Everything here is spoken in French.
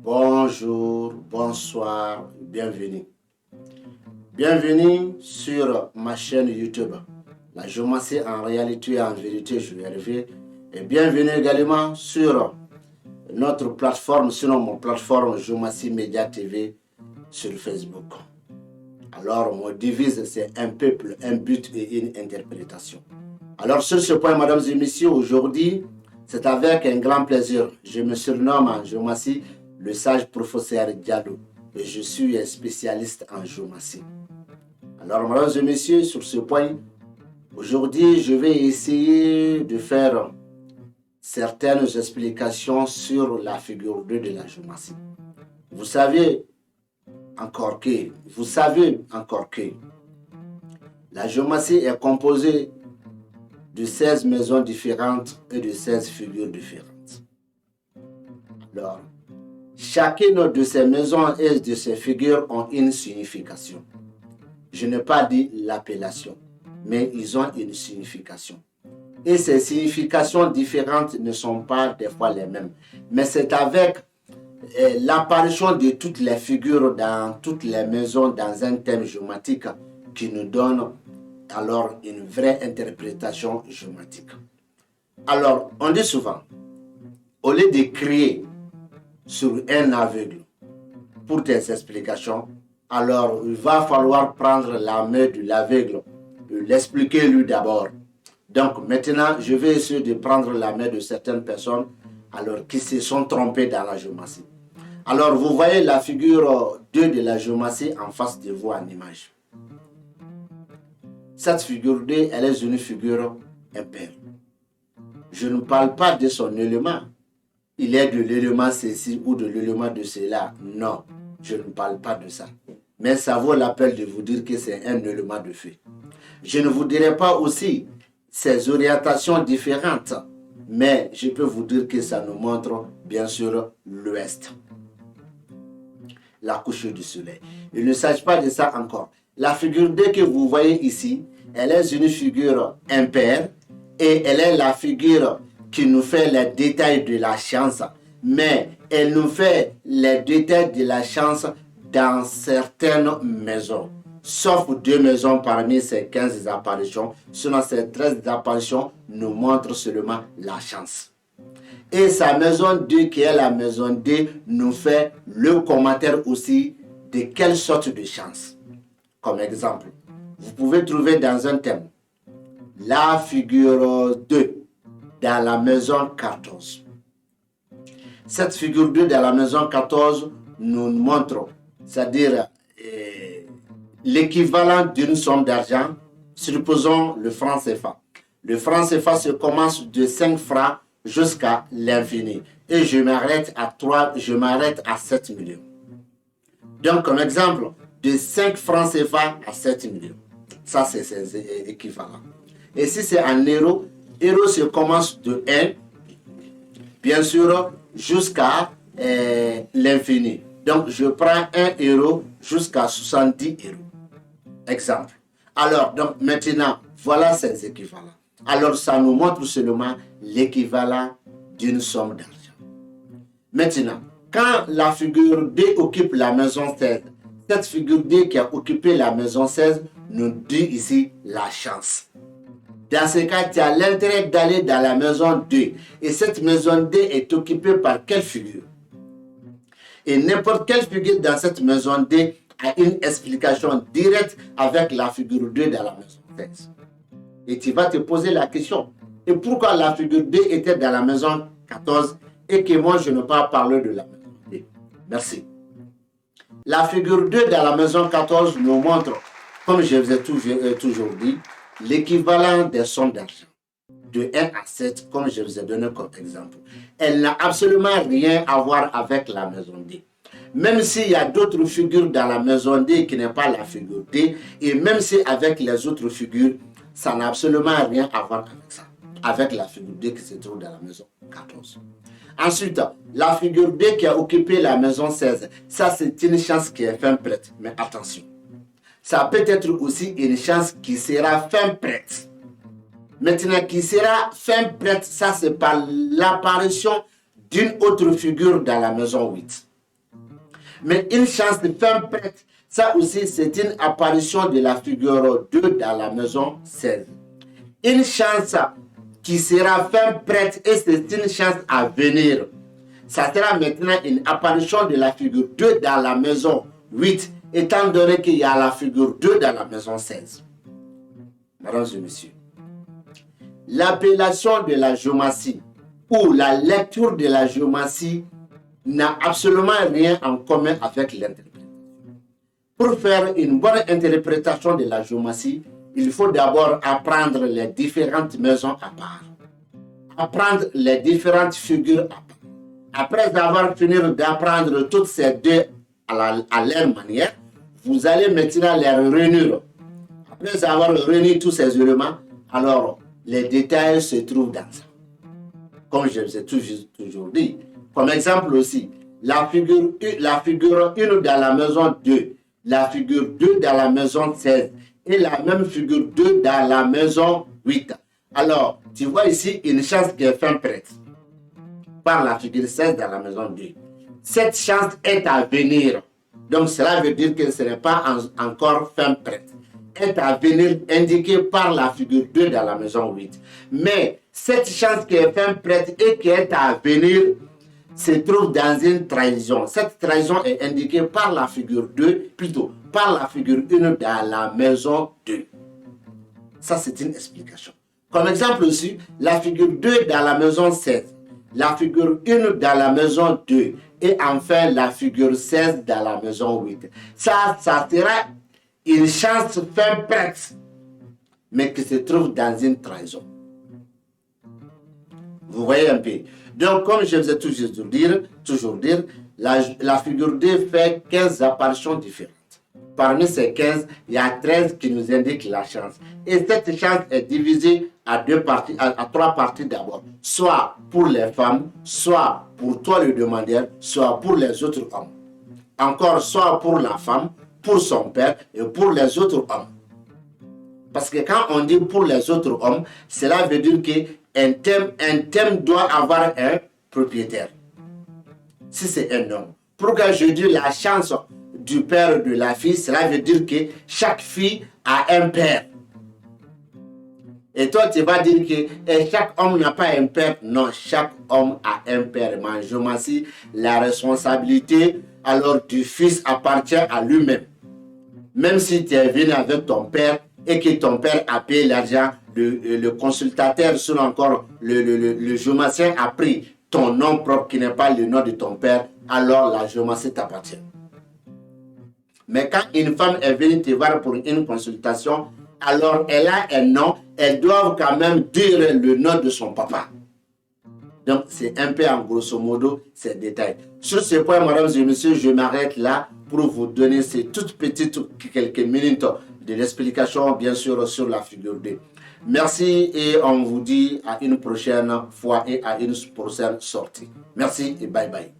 Bonjour, bonsoir, bienvenue. Bienvenue sur ma chaîne YouTube, la géomancie en réalité et en vérité, je vais arriver. Et bienvenue également sur notre plateforme, sinon mon plateforme Géomancie Média TV sur Facebook. Alors, mon devise, c'est un peuple, un but et une interprétation. Alors, sur ce point, mesdames et messieurs, aujourd'hui, c'est avec un grand plaisir. Je me surnomme en géomancie le sage professeur Diallo et je suis un spécialiste en géomancie. Alors, mesdames et messieurs, sur ce point, aujourd'hui, je vais essayer de faire certaines explications sur la figure 2 de la géomancie. Vous savez encore que la géomancie est composée de 16 maisons différentes et de 16 figures différentes. Alors, chacune de ces maisons et de ces figures ont une signification. Je n'ai pas dit l'appellation, mais ils ont une signification. Et ces significations différentes ne sont pas des fois les mêmes. Mais c'est avec l'apparition de toutes les figures dans toutes les maisons dans un thème géomatique qui nous donne alors une vraie interprétation géomatique. Alors, on dit souvent, au lieu de crier sur un aveugle pour des explications, alors il va falloir prendre la main de l'aveugle et l'expliquer lui d'abord. Donc maintenant, je vais essayer de prendre la main de certaines personnes alors qui se sont trompées dans la géomancie. Alors, vous voyez la figure 2 de la géomancie en face de vous en image. Cette figure 2, elle est une figure impaire. Je ne parle pas de son élément. Il est de l'élément ceci ou de l'élément de cela. Non, je ne parle pas de ça. Mais ça vaut la peine de vous dire que c'est un élément de feu. Je ne vous dirai pas aussi ses orientations différentes. Mais je peux vous dire que ça nous montre bien sûr l'ouest. La couche du soleil. Il ne s'agit pas de ça encore. La figure 2 que vous voyez ici, elle est une figure impaire et elle est la figure qui nous fait les détails de la chance. Mais elle nous fait les détails de la chance dans certaines maisons. Sauf 2 maisons parmi ces 15 apparitions. Sinon, ces 13 apparitions nous montrent seulement la chance. Et sa maison 2, qui est la maison 2, nous fait le commentaire aussi de quelle sorte de chance. Comme exemple, vous pouvez trouver dans un thème la figure 2 dans la maison 14. Cette figure 2 dans la maison 14 nous montre, c'est-à-dire l'équivalent d'une somme d'argent, supposons le franc CFA. Le franc CFA se commence de 5 francs jusqu'à l'infini. Et je m'arrête à 7 millions. Donc, comme exemple, de 5 francs CFA à 7 millions. Ça, c'est équivalent. Et si c'est en euros, euro se commence de 1, bien sûr, jusqu'à l'infini. Donc, je prends 1 euro jusqu'à 70 euros. Exemple. Alors, donc, maintenant, voilà ces équivalents. Alors, ça nous montre seulement l'équivalent d'une somme d'argent. Maintenant, quand la figure D occupe la maison 16, cette figure D qui a occupé la maison 16 nous dit ici la chance. Dans ce cas, tu as l'intérêt d'aller dans la maison 2. Et cette maison 2 est occupée par quelle figure? Et n'importe quelle figure dans cette maison 2 a une explication directe avec la figure 2 dans la maison 16. Et tu vas te poser la question. Et pourquoi la figure 2 était dans la maison 14 et que moi je ne peux pas parler de la maison 2? Merci. La figure 2 dans la maison 14 nous montre, comme je vous ai toujours dit, l'équivalent des sommes d'argent. De 1 à 7, comme je vous ai donné comme exemple. Elle n'a absolument rien à voir avec la maison D. Même s'il y a d'autres figures dans la maison D qui n'est pas la figure D, et même si avec les autres figures, ça n'a absolument rien à voir avec ça, avec la figure D qui se trouve dans la maison 14. Ensuite, la figure 2 qui a occupé la maison 16, ça c'est une chance qui est fin prête. Mais attention, ça peut être aussi une chance qui sera fin prête. Maintenant, qui sera fin prête, ça c'est par l'apparition d'une autre figure dans la maison 8. Mais une chance de fin prête, ça aussi c'est une apparition de la figure 2 dans la maison 16. Une chance qui sera fin prête et c'est une chance à venir. Ça sera maintenant une apparition de la figure 2 dans la maison 8, étant donné qu'il y a la figure 2 dans la maison 16. Mesdames et messieurs, l'appellation de la géomancie ou la lecture de la géomancie n'a absolument rien en commun avec l'interprétation. Pour faire une bonne interprétation de la géomancie, il faut d'abord apprendre les différentes maisons à part, apprendre les différentes figures à part. Après avoir fini d'apprendre toutes ces deux à leur manière, vous allez maintenant les réunir. Après avoir réuni tous ces éléments, alors les détails se trouvent dans ça. Comme je vous ai toujours dit. Comme exemple aussi, la figure 1 dans la maison 2, la figure 2 dans la maison 16 et la même figure 2 dans la maison 8. Alors, tu vois ici une chance qui est fin prête par la figure 16 dans la maison 2. Cette chance est à venir. Donc, cela veut dire que ce n'est pas encore fin prête. Est à venir indiquée par la figure 2 dans la maison 8. Mais cette chance qui est fin prête et qui est à venir se trouve dans une trahison. Cette trahison est indiquée par la figure 2, plutôt par la figure 1 dans la maison 2. Ça, c'est une explication. Comme exemple aussi, la figure 2 dans la maison 16, la figure 1 dans la maison 2 et enfin la figure 16 dans la maison 8. Ça sera une chance fin prête, mais qui se trouve dans une trahison. Vous voyez un peu. Donc, comme je vous ai toujours dire, la figure 2 fait 15 apparitions différentes. Parmi ces 15, il y a 13 qui nous indiquent la chance. Et cette chance est divisée à trois parties d'abord. Soit pour les femmes, soit pour toi le demandeur, soit pour les autres hommes. Encore, soit pour la femme, pour son père et pour les autres hommes. Parce que quand on dit pour les autres hommes, cela veut dire qu'un thème doit avoir un propriétaire. Si c'est un homme. Pourquoi je dis la chance du père de la fille, cela veut dire que chaque fille a un père. Et toi, tu vas dire que chaque homme n'a pas un père. Non, chaque homme a un père. Mais je m'en suis, la responsabilité alors du fils appartient à lui-même. Même si tu es venu avec ton père et que ton père a payé l'argent, le consultateur, sur encore le géomacien a pris ton nom propre qui n'est pas le nom de ton père, alors la géomancie t'appartient. Mais quand une femme est venue te voir pour une consultation, alors elle a un nom, elle doit quand même dire le nom de son papa. Donc c'est un peu en grosso modo ces détails. Sur ce point, mesdames et messieurs, je m'arrête là pour vous donner ces toutes petites quelques minutes de l'explication, bien sûr, sur la figure 2. Merci et on vous dit à une prochaine fois et à une prochaine sortie. Merci et bye bye.